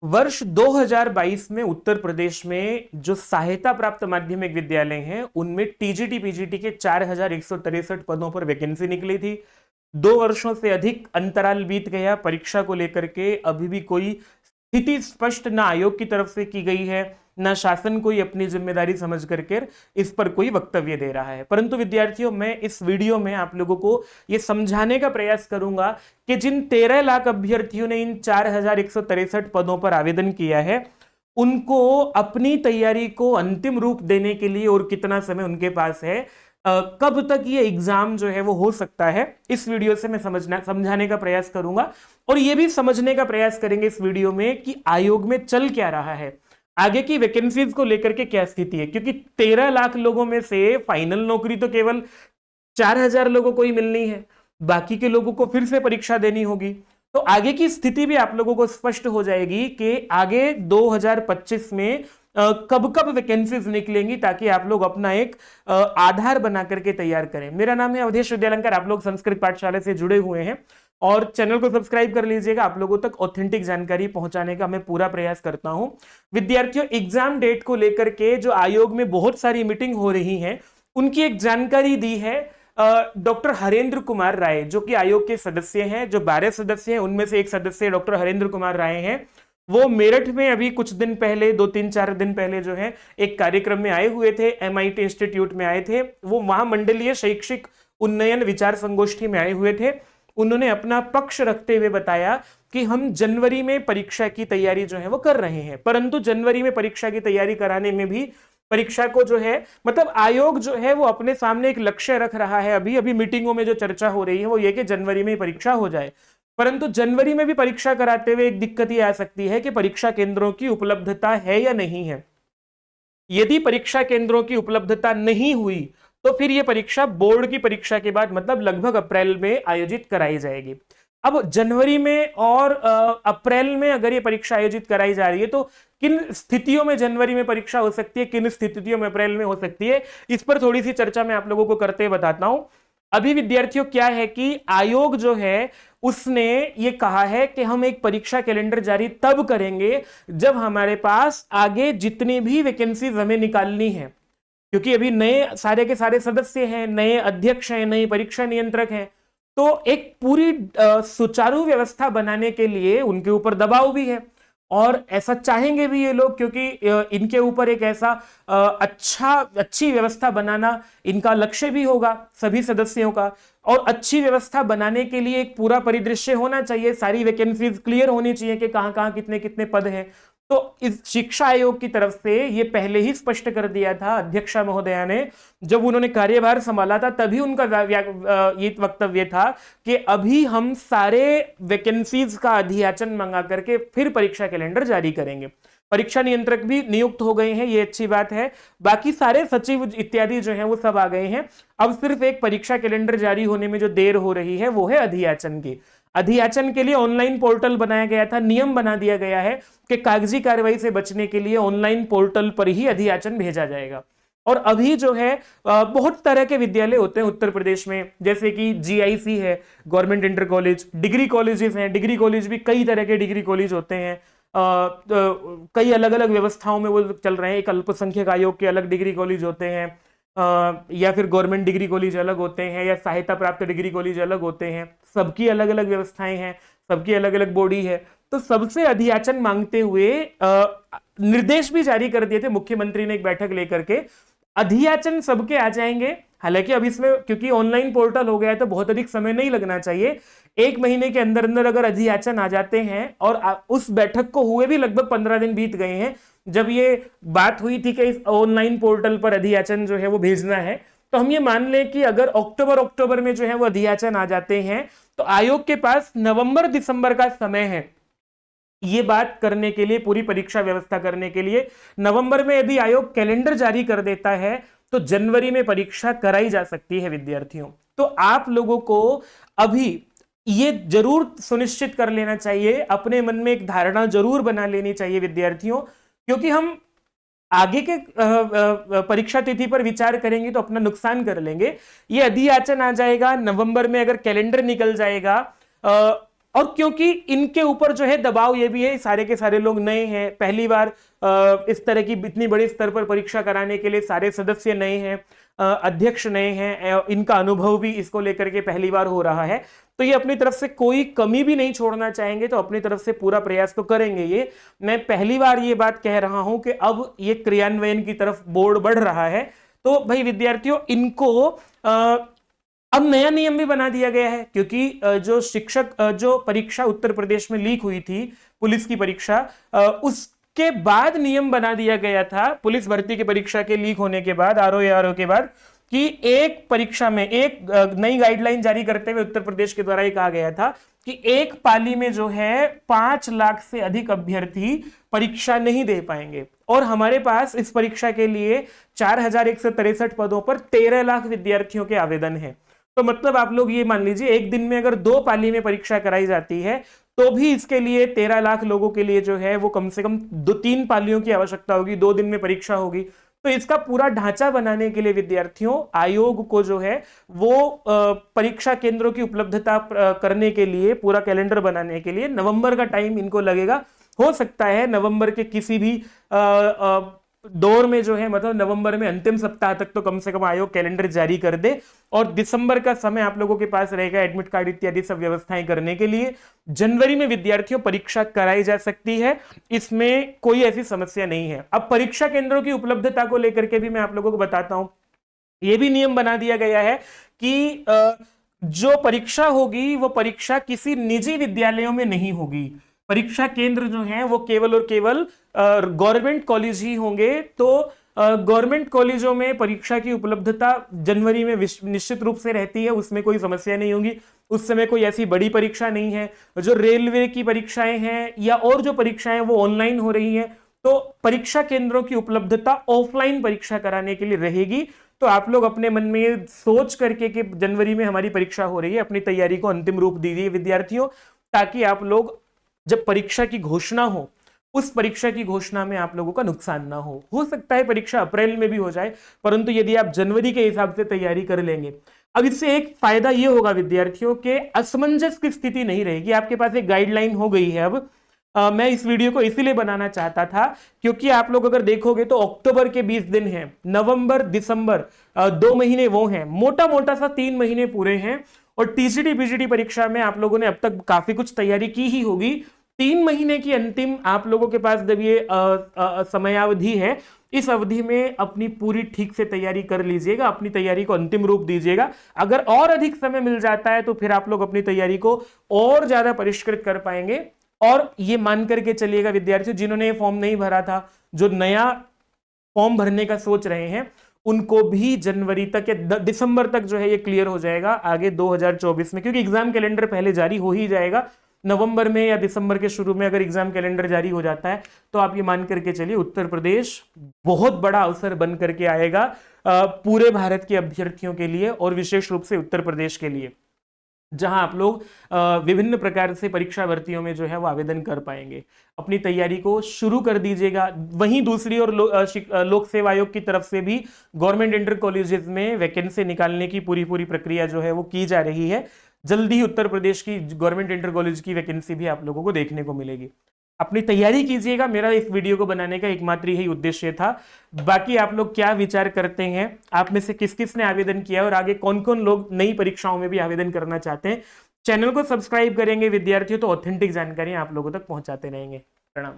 वर्ष 2022 में उत्तर प्रदेश में जो सहायता प्राप्त माध्यमिक विद्यालय हैं उनमें टीजीटी पीजीटी के 4163 पदों पर वैकेंसी निकली थी। 2 वर्षों से अधिक अंतराल बीत गया परीक्षा को लेकर के, अभी भी कोई स्थिति स्पष्ट ना आयोग की तरफ से की गई है, ना शासन कोई अपनी जिम्मेदारी समझ करके इस पर कोई वक्तव्य दे रहा है। परंतु विद्यार्थियों, मैं इस वीडियो में आप लोगों को यह समझाने का प्रयास करूंगा कि जिन 13 लाख अभ्यर्थियों ने इन 4163 पदों पर आवेदन किया है, उनको अपनी तैयारी को अंतिम रूप देने के लिए और कितना समय उनके पास है, कब तक ये एग्जाम जो है वो हो सकता है, इस वीडियो से मैं समझाने का प्रयास करूंगा। और ये भी समझने का प्रयास करेंगे इस वीडियो में कि आयोग में चल क्या रहा है, आगे की वैकेंसीज को लेकर के क्या स्थिति है। क्योंकि 13 लाख लोगों में से फाइनल नौकरी तो केवल 4000 लोगों को ही मिलनी है, बाकी के लोगों को फिर से परीक्षा देनी होगी। तो आगे की स्थिति भी आप लोगों को स्पष्ट हो जाएगी कि आगे 2025 में कब कब वैकेंसीज निकलेंगी, ताकि आप लोग अपना एक आधार बना करके तैयार करें। मेरा नाम है अवधेश विद्यालंकार, आप लोग संस्कृत पाठशाला से जुड़े हुए हैं और चैनल को सब्सक्राइब कर लीजिएगा। आप लोगों तक ऑथेंटिक जानकारी पहुंचाने का मैं पूरा प्रयास करता हूं। विद्यार्थियों, एग्जाम डेट को लेकर के जो आयोग में बहुत सारी मीटिंग हो रही है, उनकी एक जानकारी दी है डॉक्टर हरेंद्र कुमार राय, जो कि आयोग के सदस्य हैं। जो 12 सदस्य हैं उनमें से एक सदस्य डॉक्टर हरेंद्र कुमार राय हैं। वो मेरठ में अभी कुछ दिन पहले, 2-3-4 दिन पहले जो है एक कार्यक्रम में आए हुए थे, MIT इंस्टीट्यूट में आए थे। वो महामंडलीय शैक्षिक उन्नयन विचार संगोष्ठी में आए हुए थे। उन्होंने अपना पक्ष रखते हुए बताया कि हम जनवरी में परीक्षा की तैयारी जो है वो कर रहे हैं, परंतु जनवरी में परीक्षा की तैयारी कराने में भी परीक्षा को जो है, मतलब आयोग जो है वो अपने सामने एक लक्ष्य रख रहा है। अभी अभी मीटिंगों में जो चर्चा हो रही है वो ये कि जनवरी में परीक्षा हो जाए, परंतु जनवरी में भी परीक्षा कराते हुए एक दिक्कत ये आ सकती है कि परीक्षा केंद्रों की उपलब्धता है या नहीं है। यदि परीक्षा केंद्रों की उपलब्धता नहीं हुई तो फिर यह परीक्षा बोर्ड की परीक्षा के बाद, मतलब लगभग अप्रैल में आयोजित कराई जाएगी। अब जनवरी में और अप्रैल में अगर ये परीक्षा आयोजित कराई जा रही है तो किन स्थितियों में जनवरी में परीक्षा हो सकती है, किन स्थितियों में अप्रैल में हो सकती है, इस पर थोड़ी सी चर्चा मैं आप लोगों को करते बताता हूं। अभी विद्यार्थियों क्या है कि आयोग जो है उसने ये कहा है कि हम एक परीक्षा कैलेंडर जारी तब करेंगे जब हमारे पास आगे जितनी भी वैकेंसीज हमें निकालनी है, क्योंकि अभी नए सारे के सारे सदस्य हैं, नए अध्यक्ष हैं, नए परीक्षा नियंत्रक हैं, तो एक पूरी सुचारू व्यवस्था बनाने के लिए उनके ऊपर दबाव भी है और ऐसा चाहेंगे भी ये लोग, क्योंकि इनके ऊपर एक ऐसा अच्छी व्यवस्था बनाना इनका लक्ष्य भी होगा सभी सदस्यों का। और अच्छी व्यवस्था बनाने के लिए एक पूरा परिदृश्य होना चाहिए, सारी वैकेंसीज क्लियर होनी चाहिए कि कहां कहां कितने कितने पद हैं। तो इस शिक्षा आयोग की तरफ से ये पहले ही स्पष्ट कर दिया था अध्यक्षा महोदया ने, जब उन्होंने कार्यभार संभाला था तभी उनका ये वक्तव्य था कि अभी हम सारे वैकेंसीज का अधियाचन मंगा करके फिर परीक्षा कैलेंडर जारी करेंगे। परीक्षा नियंत्रक भी नियुक्त हो गए हैं, ये अच्छी बात है। बाकी सारे सचिव इत्यादि जो हैं वो सब आ गए हैं। अब सिर्फ एक परीक्षा कैलेंडर जारी होने में जो देर हो रही है वो है अधियाचन की। अधियाचन के लिए ऑनलाइन पोर्टल बनाया गया था, नियम बना दिया गया है कि कागजी कार्रवाई से बचने के लिए ऑनलाइन पोर्टल पर ही अधियाचन भेजा जाएगा। और अभी जो है बहुत तरह के विद्यालय होते हैं उत्तर प्रदेश में, जैसे कि GIC है, government inter college, degree colleges हैं। डिग्री कॉलेज भी कई तरह के डिग्री कॉलेज होते हैं, कई अलग अलग व्यवस्थाओं में वो चल रहे हैं। एक अल्पसंख्यक आयोग के अलग डिग्री कॉलेज होते हैं, या फिर गवर्नमेंट डिग्री कॉलेज अलग होते हैं, या सहायता प्राप्त डिग्री कॉलेज अलग होते हैं। सबकी अलग अलग व्यवस्थाएं हैं, सबकी अलग अलग बॉडी है। तो सबसे अधियाचन मांगते हुए निर्देश भी जारी कर दिए थे मुख्यमंत्री ने एक बैठक लेकर के। अधियाचन सबके आ जाएंगे, हालांकि अब इसमें क्योंकि ऑनलाइन पोर्टल हो गया है तो बहुत अधिक समय नहीं लगना चाहिए। 1 महीने के अंदर अंदर अगर अधियाचन आ जाते हैं, और उस बैठक को हुए भी लगभग 15 दिन बीत गए हैं जब ये बात हुई थी कि इस ऑनलाइन पोर्टल पर अधियाचन जो है वो भेजना है, तो हम ये मान लें कि अगर अक्टूबर में जो है वो अधियाचन आ जाते हैं तो आयोग के पास नवंबर-दिसंबर का समय है ये बात करने के लिए, पूरी परीक्षा व्यवस्था करने के लिए। नवंबर में यदि आयोग कैलेंडर जारी कर देता है तो जनवरी में परीक्षा कराई जा सकती है विद्यार्थियों। तो आप लोगों को अभी ये जरूर सुनिश्चित कर लेना चाहिए, अपने मन में एक धारणा जरूर बना लेनी चाहिए विद्यार्थियों, क्योंकि हम आगे के परीक्षा तिथि पर विचार करेंगे तो अपना नुकसान कर लेंगे। ये अधियाचन आ जाएगा नवंबर में, अगर कैलेंडर निकल जाएगा और क्योंकि इनके ऊपर जो है दबाव ये भी है, सारे के सारे लोग नए हैं, पहली बार इस तरह की इतनी बड़ी स्तर पर परीक्षा कराने के लिए सारे सदस्य नए हैं, अध्यक्ष नए हैं, इनका अनुभव भी इसको लेकर के पहली बार हो रहा है, तो ये अपनी तरफ से कोई कमी भी नहीं छोड़ना चाहेंगे, तो अपनी तरफ से पूरा प्रयास तो करेंगे। ये मैं पहली बार ये बात कह रहा हूं कि अब ये क्रियान्वयन की तरफ बोर्ड बढ़ रहा है। तो भाई विद्यार्थियों, इनको अब नया नियम भी बना दिया गया है, क्योंकि जो शिक्षक जो परीक्षा उत्तर प्रदेश में लीक हुई थी, पुलिस की परीक्षा, उसके बाद नियम बना दिया गया था, पुलिस भर्ती की परीक्षा के लीक होने के बाद, आरओ के बाद, कि एक परीक्षा में एक नई गाइडलाइन जारी करते हुए उत्तर प्रदेश के द्वारा ये कहा गया था कि एक पाली में जो है 5 लाख से अधिक अभ्यर्थी परीक्षा नहीं दे पाएंगे, और हमारे पास इस परीक्षा के लिए 4163 पदों पर 13 लाख विद्यार्थियों के आवेदन हैं। तो मतलब आप लोग ये मान लीजिए, एक दिन में अगर 2 पाली में परीक्षा कराई जाती है तो भी इसके लिए 13 लाख लोगों के लिए जो है वो कम से कम 2-3 पालियों की आवश्यकता होगी, 2 दिन में परीक्षा होगी। तो इसका पूरा ढांचा बनाने के लिए विद्यार्थियों, आयोग को जो है वो परीक्षा केंद्रों की उपलब्धता करने के लिए, पूरा कैलेंडर बनाने के लिए नवंबर का टाइम इनको लगेगा। हो सकता है नवंबर के किसी भी दौर में जो है, मतलब नवंबर में अंतिम सप्ताह तक तो कम से कम आयोग कैलेंडर जारी कर दे, और दिसंबर का समय आप लोगों के पास रहेगा एडमिट कार्ड इत्यादि सब व्यवस्थाएं करने के लिए। जनवरी में विद्यार्थियों परीक्षा कराई जा सकती है, इसमें कोई ऐसी समस्या नहीं है। अब परीक्षा केंद्रों की उपलब्धता को लेकर के भी मैं आप लोगों को बताता हूं। यह भी नियम बना दिया गया है कि जो परीक्षा होगी वो परीक्षा किसी निजी विद्यालयों में नहीं होगी, परीक्षा केंद्र जो है वो केवल और केवल गवर्नमेंट कॉलेज ही होंगे। तो गवर्नमेंट कॉलेजों में परीक्षा की उपलब्धता जनवरी में निश्चित रूप से रहती है, उसमें कोई समस्या नहीं होगी। उस समय कोई ऐसी बड़ी परीक्षा नहीं है। जो रेलवे की परीक्षाएं हैं या और जो परीक्षाएं वो ऑनलाइन हो रही हैं, तो परीक्षा केंद्रों की उपलब्धता ऑफलाइन परीक्षा कराने के लिए रहेगी। तो आप लोग अपने मन में सोच करके कि जनवरी में हमारी परीक्षा हो रही है, अपनी तैयारी को अंतिम रूप दीजिए विद्यार्थियों, ताकि आप लोग जब परीक्षा की घोषणा हो, उस परीक्षा की घोषणा में आप लोगों का नुकसान ना हो सकता है परीक्षा अप्रैल में भी हो जाए, परंतु यदि आप जनवरी के हिसाब से तैयारी कर लेंगे। अब इससे एक फायदा यह होगा विद्यार्थियों के असमंजस की स्थिति नहीं रहेगी। आपके पास एक गाइडलाइन हो गई है। अब मैं इस वीडियो को इसीलिए बनाना चाहता था क्योंकि आप लोग अगर देखोगे तो अक्टूबर के 20 दिन हैं, नवंबर दिसंबर 2 महीने वो हैं, मोटा मोटा सा 3 महीने पूरे हैं। और टीजीटी पीजीटी परीक्षा में आप लोगों ने अब तक काफी कुछ तैयारी की ही होगी। 3 महीने की अंतिम आप लोगों के पास जब ये समयावधि है, इस अवधि में अपनी पूरी ठीक से तैयारी कर लीजिएगा, अपनी तैयारी को अंतिम रूप दीजिएगा। अगर और अधिक समय मिल जाता है तो फिर आप लोग अपनी तैयारी को और ज्यादा परिष्कृत कर पाएंगे। और ये मान करके चलिएगा विद्यार्थियों, जिन्होंने ये फॉर्म नहीं भरा था, जो नया फॉर्म भरने का सोच रहे हैं, उनको भी जनवरी तक या दिसंबर तक जो है ये क्लियर हो जाएगा आगे 2024 में, क्योंकि एग्जाम कैलेंडर पहले जारी हो ही जाएगा। नवंबर में या दिसंबर के शुरू में अगर एग्जाम कैलेंडर जारी हो जाता है तो आप ये मान करके चलिए उत्तर प्रदेश बहुत बड़ा अवसर बन करके आएगा पूरे भारत के अभ्यर्थियों के लिए, और विशेष रूप से उत्तर प्रदेश के लिए, जहां आप लोग विभिन्न प्रकार से परीक्षा भर्तियों में जो है वो आवेदन कर पाएंगे। अपनी तैयारी को शुरू कर दीजिएगा। वहीं दूसरी ओर लोक सेवा आयोग की तरफ से भी गवर्नमेंट इंटर कॉलेजेस में वैकेंसी निकालने की पूरी प्रक्रिया जो है वो की जा रही है। जल्दी ही उत्तर प्रदेश की गवर्नमेंट इंटर कॉलेज की वैकेंसी भी आप लोगों को देखने को मिलेगी। अपनी तैयारी कीजिएगा। मेरा इस वीडियो को बनाने का एकमात्र यही उद्देश्य था। बाकी आप लोग क्या विचार करते हैं, आप में से किस किस ने आवेदन किया और आगे कौन कौन लोग नई परीक्षाओं में भी आवेदन करना चाहते हैं, चैनल को सब्सक्राइब करेंगे विद्यार्थियों तो ऑथेंटिक जानकारी आप लोगों तक पहुंचाते रहेंगे। प्रणाम।